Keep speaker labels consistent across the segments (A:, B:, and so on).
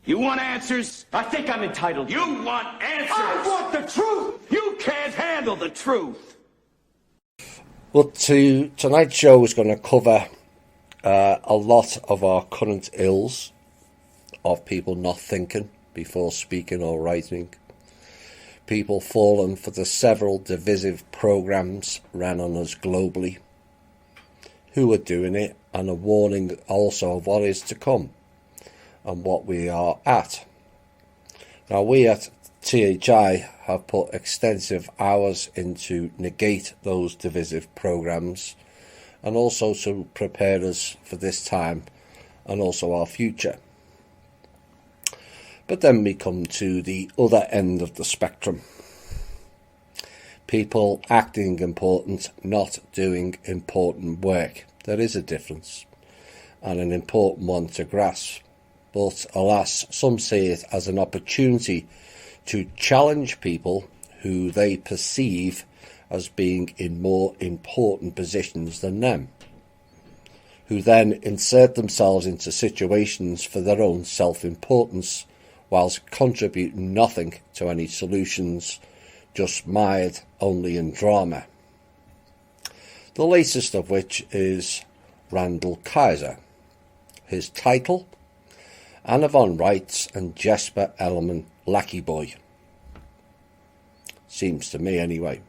A: You want answers?
B: I think I'm entitled.
A: You want answers?
B: I want the truth!
A: You can't handle the truth.
C: But tonight's show is going to cover a lot of our current ills of people not thinking before speaking or writing, people falling for the several divisive programs ran on us globally, who are doing it, and a warning also of what is to come and what we are at. Now, we at THI have put extensive hours into negate those divisive programs and also to prepare us for this time and also our future. But then we come to the other end of the spectrum. People acting important, not doing important work. There is a difference, and an important one to grasp. But alas, some see it as an opportunity to challenge people who they perceive as being in more important positions than them, who then insert themselves into situations for their own self-importance, whilst contributing nothing to any solutions, just mired only in drama. The latest of which is Randall Kaiser. His title, Anna Von Wrights and Jesper Ellerman Lackey Boy. Seems to me anyway.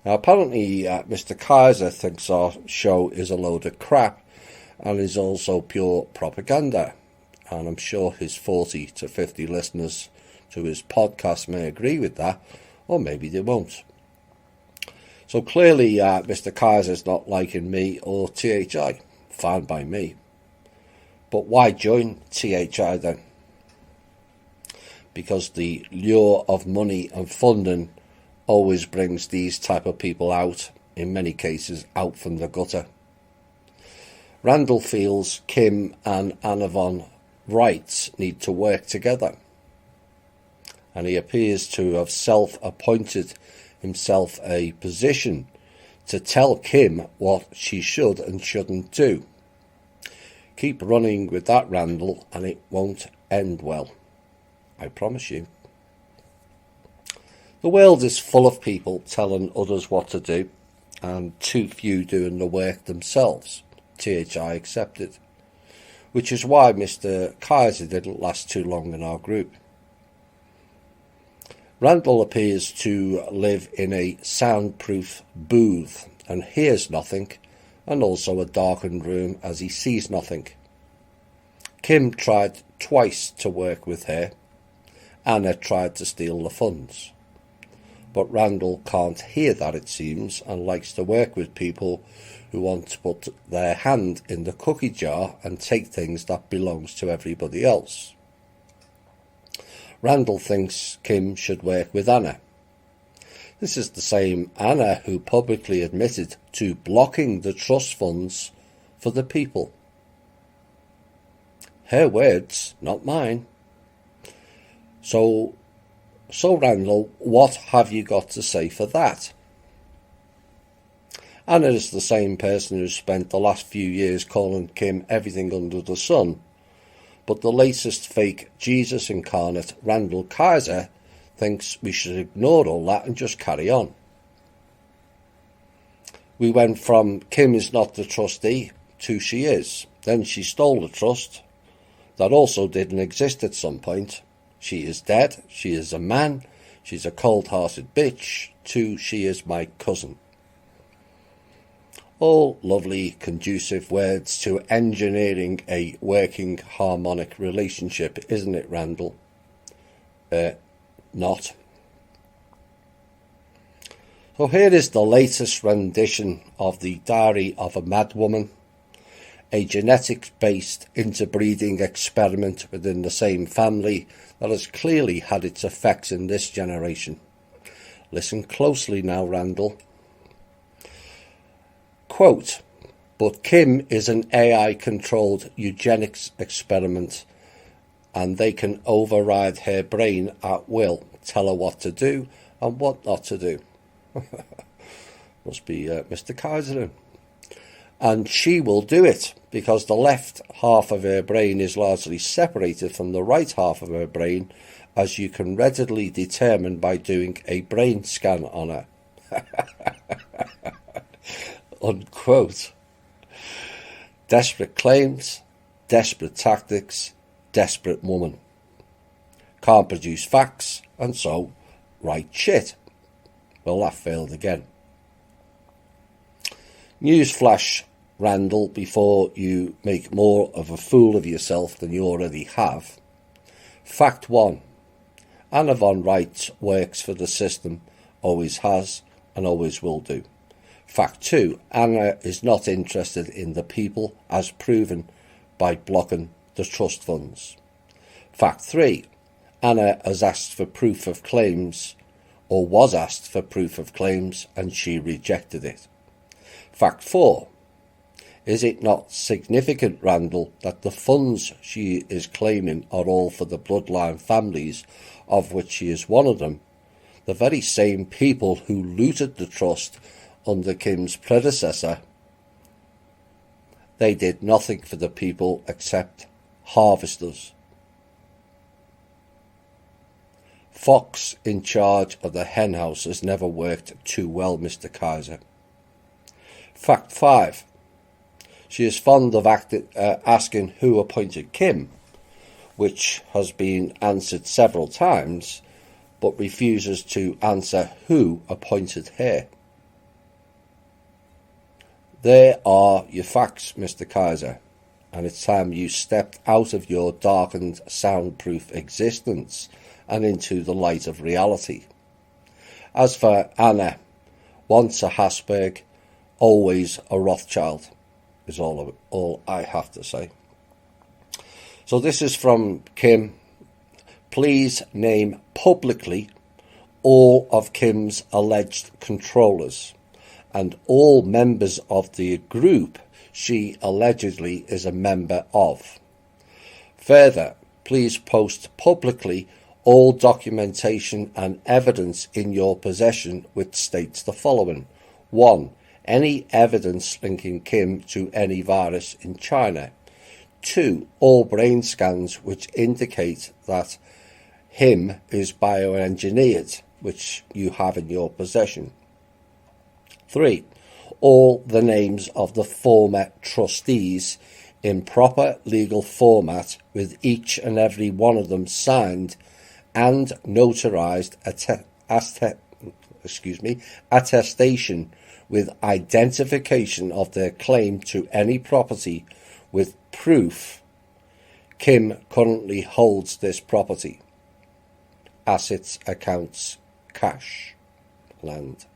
C: Now apparently Mr. Kaiser thinks our show is a load of crap and is also pure propaganda. And I'm sure his 40 to 50 listeners to his podcast may agree with that, or maybe they won't. So clearly Mr. Kaiser's not liking me or THI. Fine by me. But why join THI then? Because the lure of money and funding always brings these type of people out, in many cases out from the gutter. Randall feels Kim and Anna Von Wrights need to work together, and he appears to have self-appointed himself a position to tell Kim what she should and shouldn't do. Keep running with that, Randall, and it won't end well. I promise you. The world is full of people telling others what to do, and too few doing the work themselves, THI accepted, which is why Mr. Kaiser didn't last too long in our group. Randall appears to live in a soundproof booth and hears nothing, and also a darkened room as he sees nothing. Kim tried twice to work with her. Anna tried to steal the funds. But Randall can't hear that, it seems, and likes to work with people who want to put their hand in the cookie jar and take things that belongs to everybody else. Randall thinks Kim should work with Anna. This is the same Anna who publicly admitted to blocking the trust funds for the people. Her words, not mine. So Randall, what have you got to say for that? Anna is the same person who spent the last few years calling Kim everything under the sun, but the latest fake Jesus incarnate, Randall Kaiser, thinks we should ignore all that and just carry on. We went from Kim is not the trustee to she is. Then she stole the trust. That also didn't exist at some point. She is dead. She is a man. She's a cold-hearted bitch. To she is my cousin. All lovely, conducive words to engineering a working harmonic relationship, isn't it, Randall? Not. So here is the latest rendition of the Diary of a Madwoman, a genetics-based interbreeding experiment within the same family that has clearly had its effects in this generation. Listen closely now, Randall. Quote, but Kim is an AI-controlled eugenics experiment, and they can override her brain at will, tell her what to do and what not to do. Must be Mr. Kaiser. And she will do it because the left half of her brain is largely separated from the right half of her brain, as you can readily determine by doing a brain scan on her. Unquote. Desperate claims, desperate tactics, desperate woman. Can't produce facts, and so write shit. Well, that failed again. Newsflash, Randall, before you make more of a fool of yourself than you already have. Fact 1. Anna von Wright works for the system, always has and always will do. Fact 2. Anna is not interested in the people, as proven by blocking the trust funds. Fact 3. Anna has asked for proof of claims, or was asked for proof of claims, and she rejected it. Fact 4. Is it not significant, Randall, that the funds she is claiming are all for the bloodline families, of which she is one of them, the very same people who looted the trust under Kim's predecessor? They did nothing for the people except harvesters. Fox in charge of the hen house has never worked too well, Mr. Kaiser. Fact 5. She is fond of asking who appointed Kim, which has been answered several times, but refuses to answer who appointed her. There are your facts, Mr. Kaiser, and it's time you stepped out of your darkened, soundproof existence and into the light of reality. As for Anna, once a Habsburg, always a Rothschild, is all I have to say. So this is from Kim. Please name publicly all of Kim's alleged controllers and all members of the group she allegedly is a member of. Further, please post publicly all documentation and evidence in your possession which states the following. 1. Any evidence linking Kim to any virus in China. 2. All brain scans which indicate that him is bioengineered, which you have in your possession. 3. All the names of the former trustees in proper legal format, with each and every one of them signed and notarized attestation with identification of their claim to any property, with proof Kim currently holds this property. Assets, accounts, cash, land.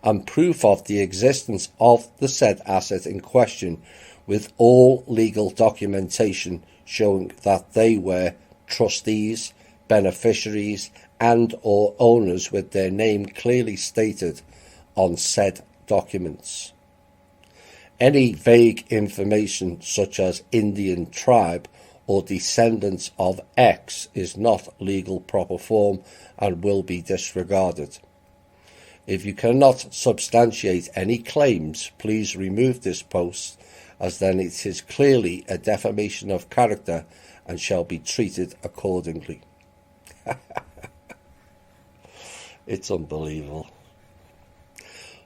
C: And proof of the existence of the said asset in question, with all legal documentation showing that they were trustees, beneficiaries, and or owners, with their name clearly stated on said documents. Any vague information such as Indian tribe or descendants of X is not legal proper form and will be disregarded. If you cannot substantiate any claims, please remove this post, as then it is clearly a defamation of character and shall be treated accordingly. It's unbelievable.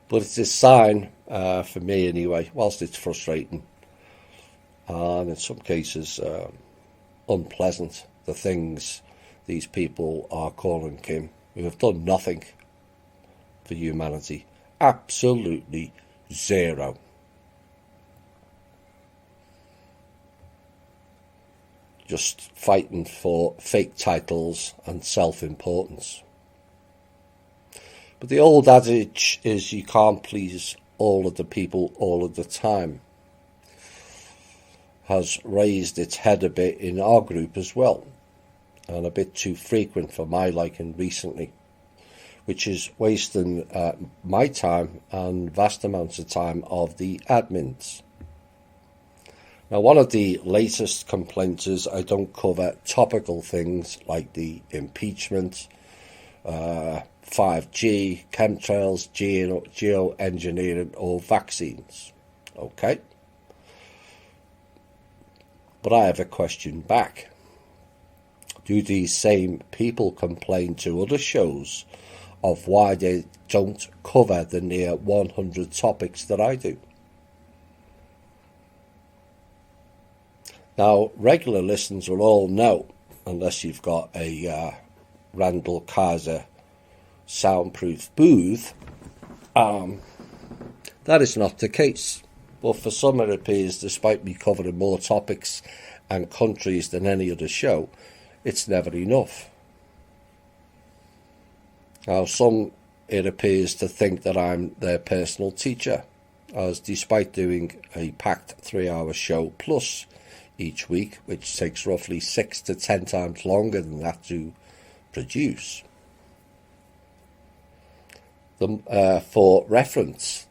C: But it's a sign, for me anyway, whilst it's frustrating and in some cases unpleasant, the things these people are calling Kim, who have done nothing for humanity. Absolutely zero. Just fighting for fake titles and self-importance. But the old adage is you can't please all of the people all of the time. Has raised its head a bit in our group as well, and a bit too frequent for my liking recently, which is wasting my time and vast amounts of time of the admins. Now, one of the latest complaints is I don't cover topical things like the impeachment, 5G, chemtrails, geoengineering or vaccines. Okay. But I have a question back. Do these same people complain to other shows of why they don't cover the near 100 topics that I do? Now, regular listeners will all know, unless you've got a Randall Kaiser soundproof booth, that is not the case. But for some it appears, despite me covering more topics and countries than any other show, it's never enough. Now, some, it appears, to think that I'm their personal teacher, as despite doing a packed 3-hour show plus each week, which takes roughly 6 to 10 times longer than that to produce. For reference,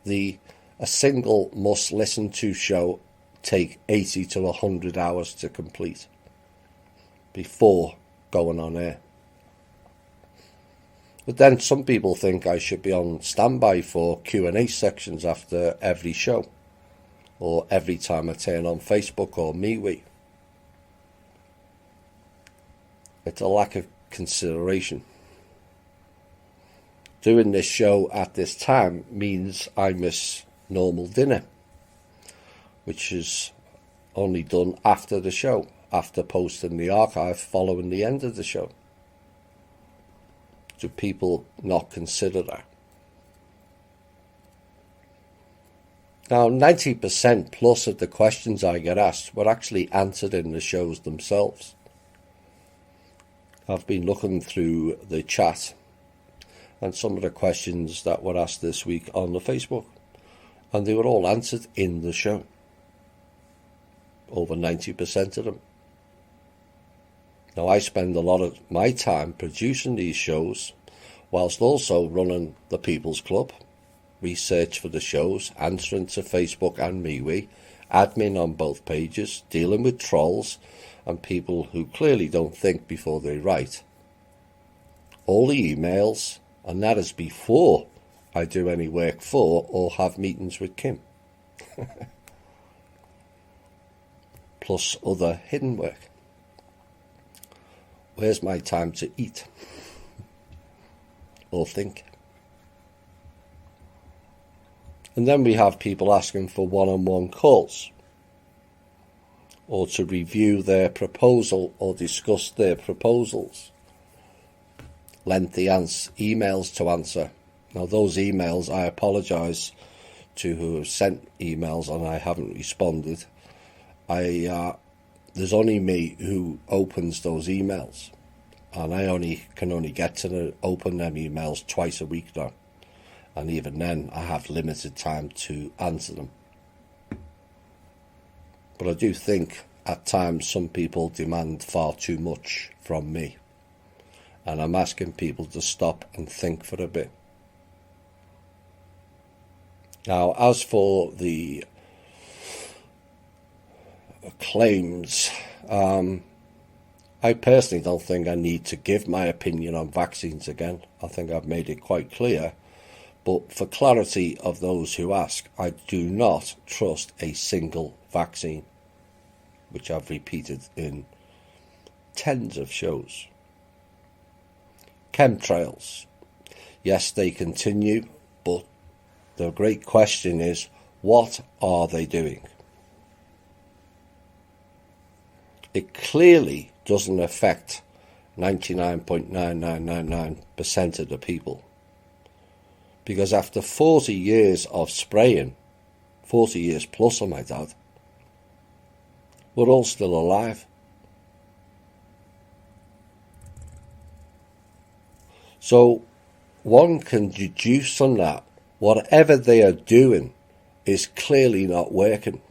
C: a single must-listen-to show take 80 to 100 hours to complete before going on air. But then some people think I should be on standby for Q&A sections after every show, or every time I turn on Facebook or MeWe. It's a lack of consideration. Doing this show at this time means I miss normal dinner, which is only done after the show, after posting the archive following the end of the show. Do people not consider that? Now, 90% plus of the questions I get asked were actually answered in the shows themselves. I've been looking through the chat and some of the questions that were asked this week on the Facebook, and they were all answered in the show. Over 90% of them. Now, I spend a lot of my time producing these shows, whilst also running the People's Club, research for the shows, answering to Facebook and MeWe, admin on both pages, dealing with trolls and people who clearly don't think before they write. All the emails, and that is before I do any work for or have meetings with Kim. Plus other hidden work. Where's my time to eat? Or think? And then we have people asking for one-on-one calls, or to review their proposal or discuss their proposals. Lengthy emails to answer. Now, those emails, I apologise to who have sent emails and I haven't responded. There's only me who opens those emails, and I can only get to open them emails twice a week now, and even then I have limited time to answer them. But I do think at times some people demand far too much from me, and I'm asking people to stop and think for a bit. Now, as for the claims, I personally don't think I need to give my opinion on vaccines again. I think I've made it quite clear. But for clarity of those who ask, I do not trust a single vaccine, which I've repeated in tens of shows. Chemtrails. Yes, they continue, but the great question is, what are they doing? It clearly doesn't affect 99.9999% of the people. Because after 40 years of spraying, 40 years plus on my dad, we're all still alive. So one can deduce from that whatever they are doing is clearly not working.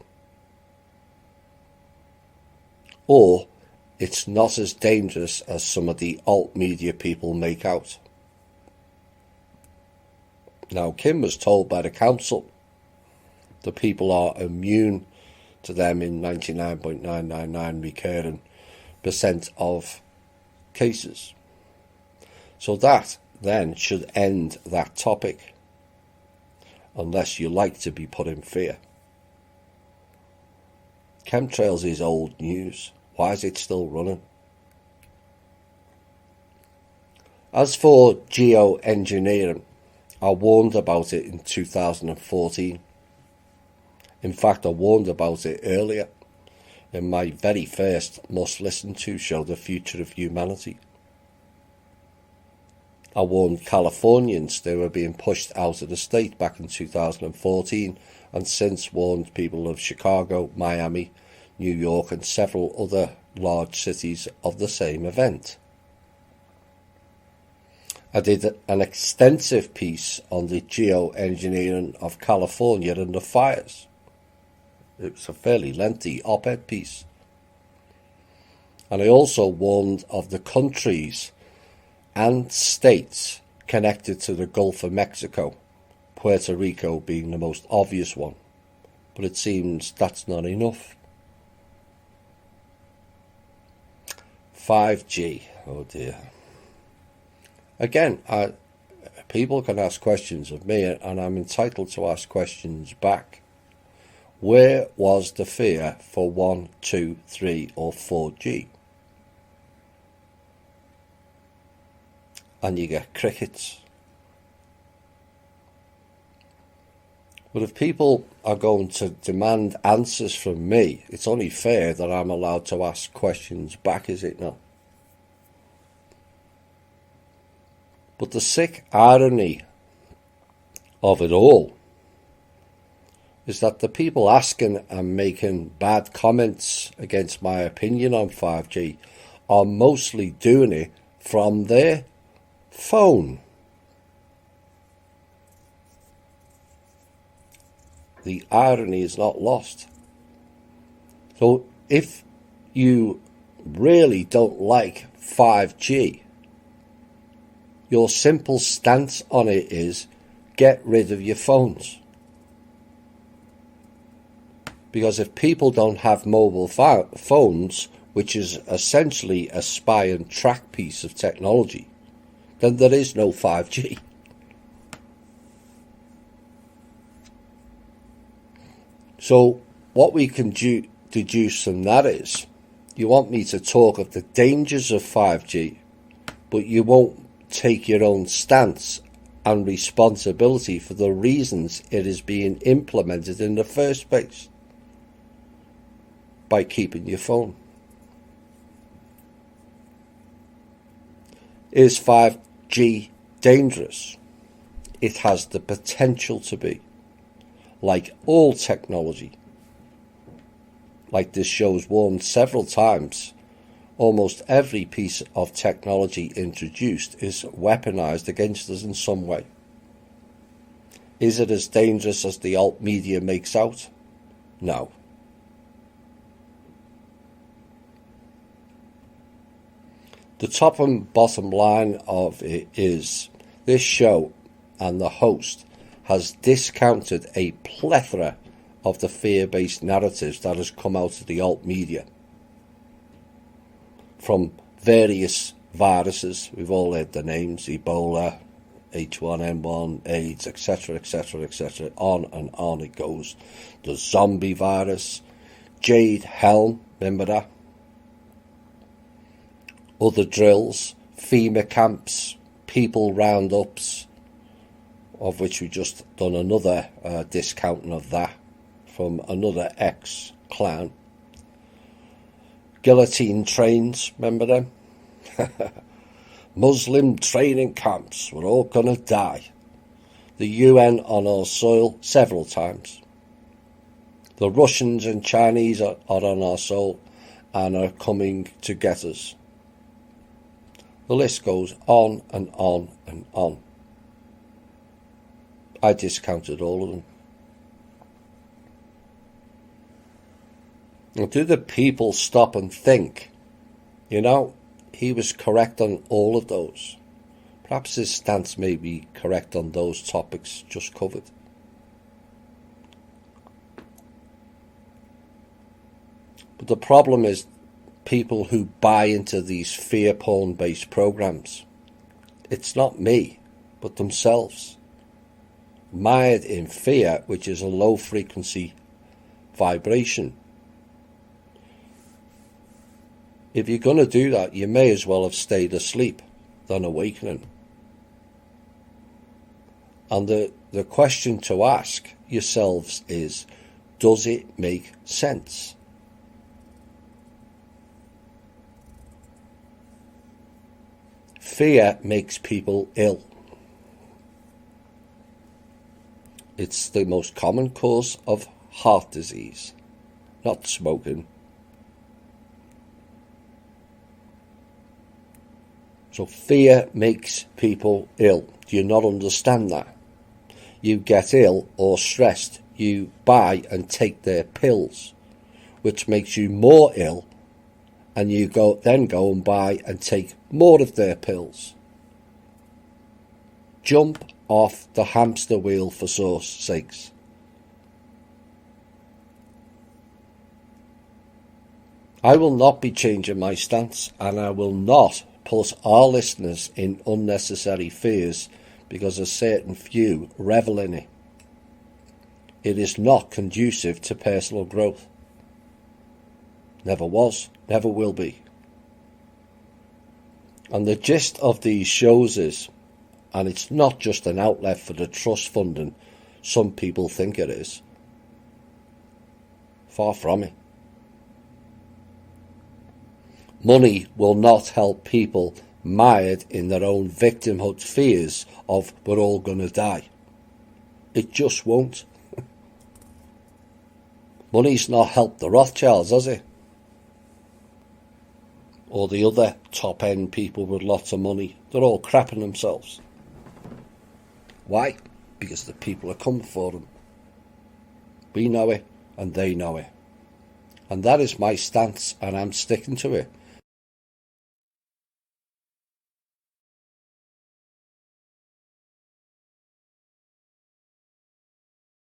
C: Or it's not as dangerous as some of the alt media people make out. Now, Kim was told by the council the people are immune to them in 99.999 recurring % of cases. So that then should end that topic, unless you like to be put in fear. Chemtrails is old news. Why is it still running? As for geoengineering, I warned about it in 2014. In fact, I warned about it earlier in my very first must listen to show, The Future of Humanity. I warned Californians they were being pushed out of the state back in 2014, and since warned people of Chicago, Miami, New York and several other large cities of the same event. I did an extensive piece on the geoengineering of California and the fires. It was a fairly lengthy op-ed piece. And I also warned of the countries and states connected to the Gulf of Mexico, Puerto Rico being the most obvious one. But it seems that's not enough. 5G, oh dear. Again, people can ask questions of me, and I'm entitled to ask questions back. Where was the fear for 1, 2, 3 or 4G? And you get crickets. But if people are going to demand answers from me, it's only fair that I'm allowed to ask questions back, is it not? But the sick irony of it all is that the people asking and making bad comments against my opinion on 5G are mostly doing it from their phone. The irony is not lost. So if you really don't like 5G, your simple stance on it is get rid of your phones. Because if people don't have mobile phones, which is essentially a spy and track piece of technology, then there is no 5G. So what we can deduce from that is, you want me to talk of the dangers of 5G, but you won't take your own stance and responsibility for the reasons it is being implemented in the first place by keeping your phone. Is 5G dangerous? It has the potential to be. Like all technology, like this show's warned several times, almost every piece of technology introduced is weaponized against us in some way. Is it as dangerous as the alt media makes out? No. The top and bottom line of it is this show and the host has discounted a plethora of the fear-based narratives that has come out of the alt media. From various viruses, we've all heard the names, Ebola, H1N1, AIDS, etc., etc., etc., on it goes. The zombie virus, Jade Helm, remember that? Other drills, FEMA camps, people roundups, of which we just done another discounting of that from another ex-clown. Guillotine trains, remember them? Muslim training camps, we're all gonna die. The UN on our soil several times. The Russians and Chinese are on our soil and are coming to get us. The list goes on and on and on. I discounted all of them. Now, do the people stop and think, you know, he was correct on all of those. Perhaps his stance may be correct on those topics just covered. But the problem is people who buy into these fear porn based programs. It's not me, but themselves. Mired in fear, which is a low frequency vibration, If you're going to do that, you may as well have stayed asleep than awakening. And the question to ask yourselves is, does it make sense? Fear makes people ill. It's the most common cause of heart disease, not smoking. So fear makes people ill. Do you not understand that? You get ill or stressed, you buy and take their pills, which makes you more ill, and you then go and buy and take more of their pills. Jump off the hamster wheel for source sakes. I will not be changing my stance, and I will not put our listeners in unnecessary fears because a certain few revel in it. It is not conducive to personal growth. Never was, never will be. And the gist of these shows is, and it's not just an outlet for the trust funding some people think it is. Far from it. Money will not help people mired in their own victimhood fears of we're all going to die. It just won't. Money's not helped the Rothschilds, has it? Or the other top-end people with lots of money. They're all crapping themselves. Why? Because the people are coming for them. We know it, and they know it. And that is my stance, and I'm sticking to it.